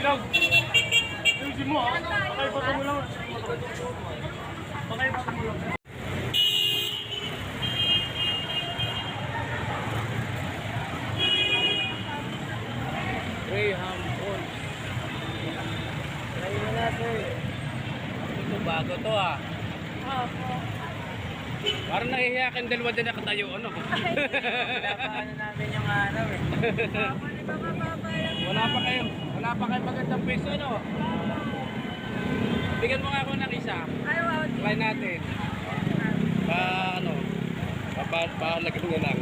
Ilang. Ayusin mo ha. Pakaibato mo lang. Pakaibato mo lang. Graham Falls. Try na natin. Ito bago to ah. Opo. Parang nahihiya kang dalawa din nakatayo ano. Pinapaano namin yung araw eh. Opo, di ba mababa lang? Wala pa kayo magandang pwesto ano. Bigyan mo nga ako ng isa. Ay, wow. Try natin. Ano, papahalagang na lang.